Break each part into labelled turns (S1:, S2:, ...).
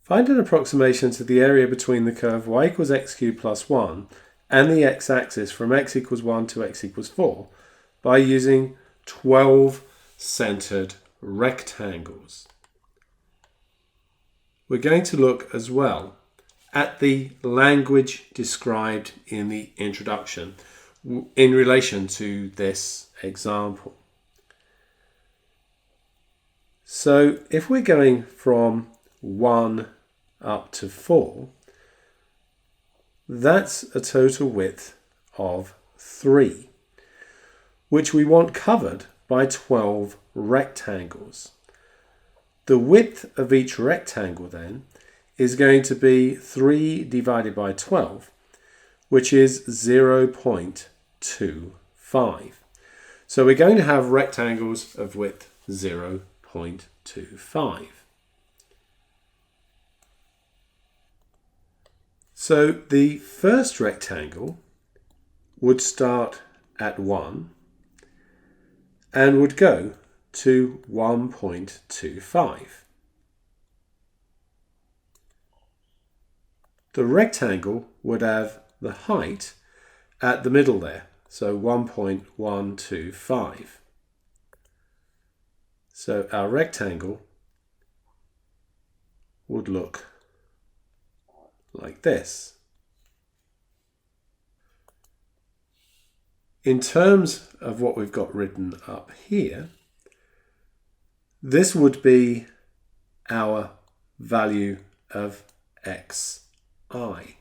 S1: Find an approximation to the area between the curve y equals x cubed plus 1 and the x-axis from x equals 1 to x equals 4 by using 12 centered rectangles. We're going to look as well at the language described in the introduction in relation to this example. So if we're going from 1 up to 4, that's a total width of 3, which we want covered by 12 rectangles. The width of each rectangle then is going to be 3 divided by 12, which is 0.25. So we're going to have rectangles of width 0.25. So the first rectangle would start at 1 and would go to 1.25. The rectangle would have the height at the middle there, so 1.125. So our rectangle would look like this. In terms of what we've got written up here, this would be our value of xi.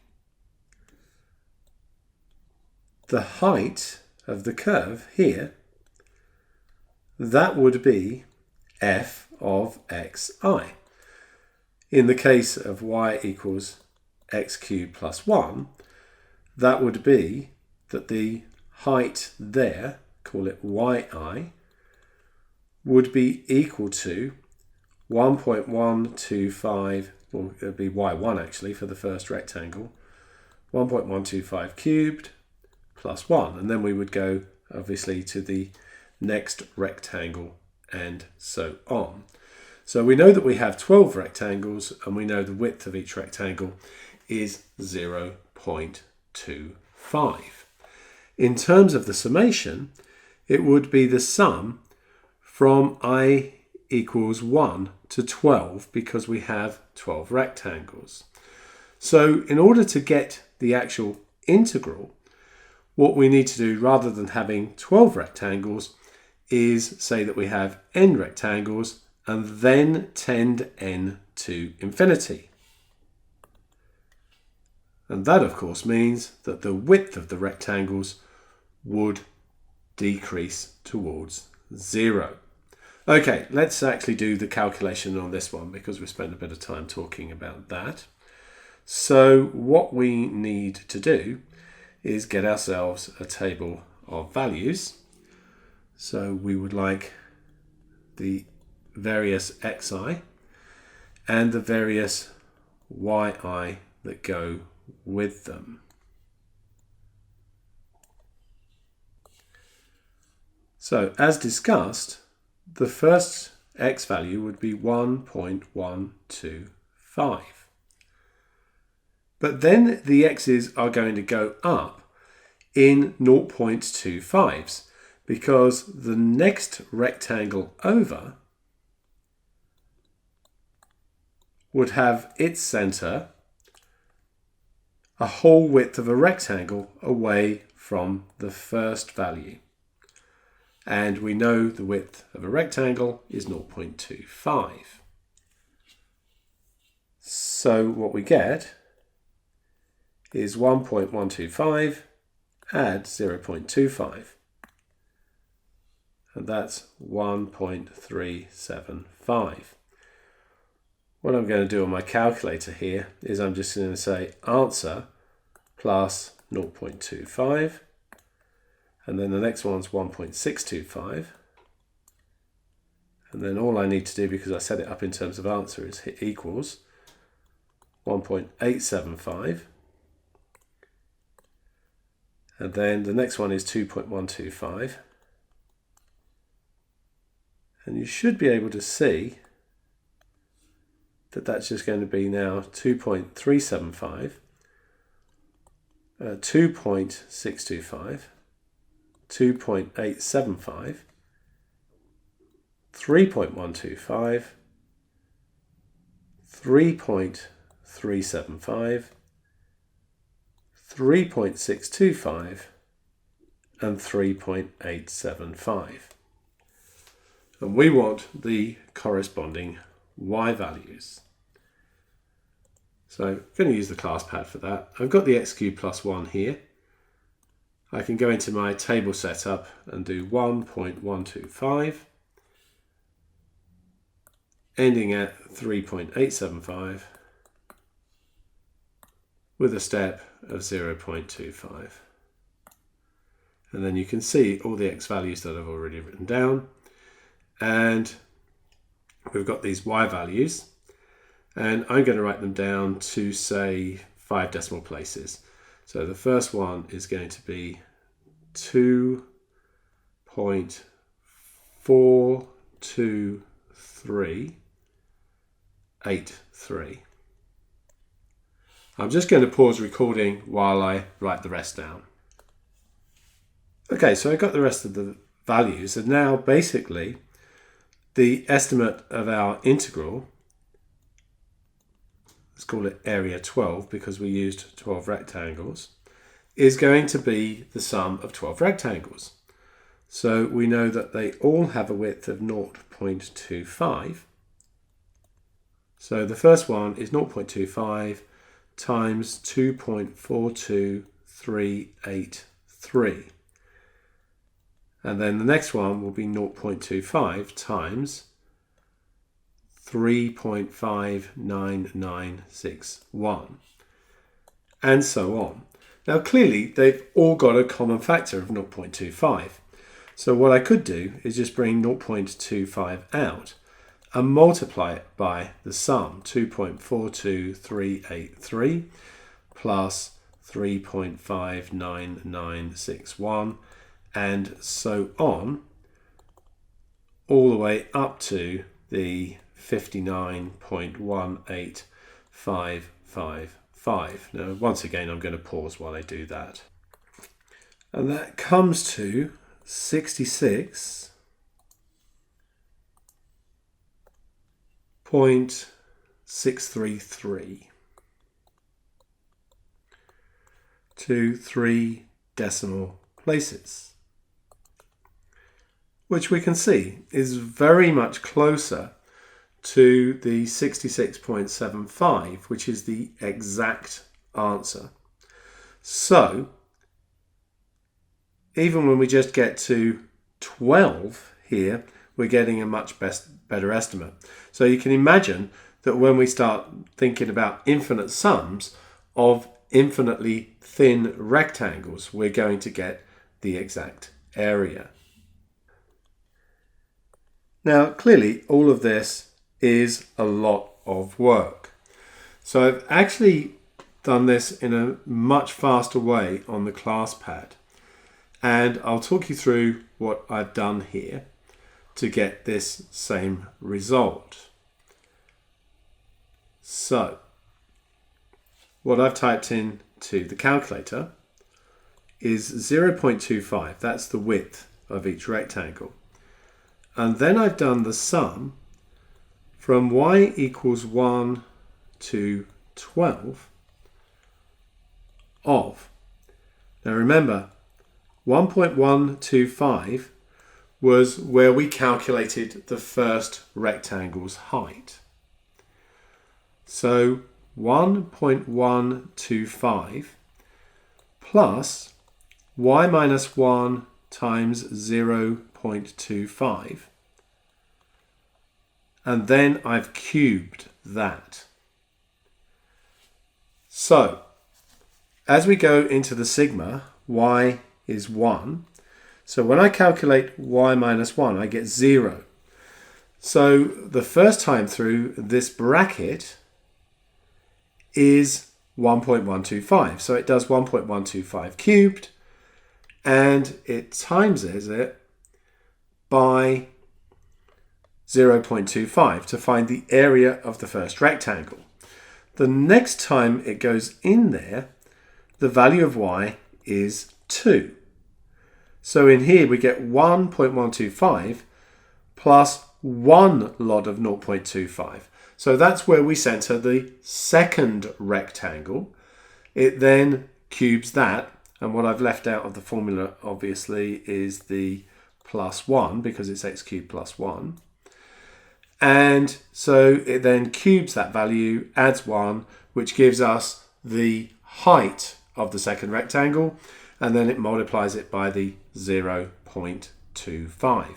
S1: The height of the curve here, that would be f of xi. In the case of y equals x cubed plus 1, that would be that the height there, call it yi, would be equal to 1.125, well, it would be y1 actually for the first rectangle, 1.125 cubed plus 1. And then we would go obviously to the next rectangle and so on. So we know that we have 12 rectangles and we know the width of each rectangle is 0.25. In terms of the summation, it would be the sum from I equals 1 to 12 because we have 12 rectangles. So in order to get the actual integral, what we need to do rather than having 12 rectangles is say that we have n rectangles and then tend n to infinity. And that of course means that the width of the rectangles would decrease towards 0. Okay, let's actually do the calculation on this one because we spent a bit of time talking about that. So what we need to do is get ourselves a table of values. So we would like the various xi and the various yi that go with them. So as discussed, the first x value would be 1.125. But then the x's are going to go up in 0.25s because the next rectangle over would have its centre a whole width of a rectangle away from the first value. And we know the width of a rectangle is 0.25. So what we get is 1.125 add 0.25. And that's 1.375. What I'm going to do on my calculator here is I'm just going to say answer plus 0.25. And then the next one's 1.625. And then all I need to do, because I set it up in terms of answer, is hit equals 1.875. And then the next one is 2.125. And you should be able to see that that's just going to be now 2.375, 2.625, 2.875, 3.125, 3.375, 3.625, and 3.875. And we want the corresponding y values. So I'm going to use the class pad for that. I've got the x cubed plus 1 here. I can go into my table setup and do 1.125, ending at 3.875 with a step of 0.25. And then you can see all the x values that I've already written down. And we've got these y values. And I'm going to write them down to, say, 5 decimal places. So the first one is going to be 2.42383. I'm just going to pause recording while I write the rest down. Okay, so I got the rest of the values, and now basically the estimate of our integral, let's call it area 12 because we used 12 rectangles, is going to be the sum of 12 rectangles. So we know that they all have a width of 0.25. So the first one is 0.25 times 2.42383. And then the next one will be 0.25 times 3.59961, and so on. Now clearly they've all got a common factor of 0.25. So what I could do is just bring 0.25 out and multiply it by the sum, 2.42383 plus 3.59961, and so on, all the way up to the 59.18555. Now, once again, I'm going to pause while I do that. And that comes to 66.633 to 3 decimal places, which we can see is very much closer to the 66.75, which is the exact answer. So even when we just get to 12 here, we're getting a much better estimate. So you can imagine that when we start thinking about infinite sums of infinitely thin rectangles, we're going to get the exact area. Now, clearly, all of this is a lot of work. So I've actually done this in a much faster way on the class pad. And I'll talk you through what I've done here to get this same result. So, what I've typed in to the calculator is 0.25. That's the width of each rectangle. And then I've done the sum from y equals 1 to 12 of, now remember, 1.125 was where we calculated the first rectangle's height. So 1.125 plus y minus 1 times 0.25. And then I've cubed that. So as we go into the sigma, y is 1. So when I calculate y minus 1, I get 0. So the first time through, this bracket is 1.125. So it does 1.125 cubed, and it times it by 0.25 to find the area of the first rectangle. The next time it goes in there, the value of y is 2. So in here we get 1.125 plus 1 lot of 0.25. So that's where we centre the second rectangle. It then cubes that, and what I've left out of the formula obviously is the plus 1 because it's x cubed plus 1. And so it then cubes that value, adds 1, which gives us the height of the second rectangle, and then it multiplies it by the 0.25.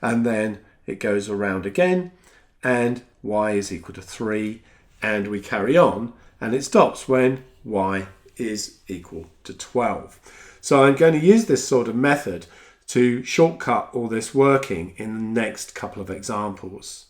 S1: And then it goes around again, and y is equal to 3, and we carry on, and it stops when y is equal to 12. So I'm going to use this sort of method to shortcut all this working in the next couple of examples.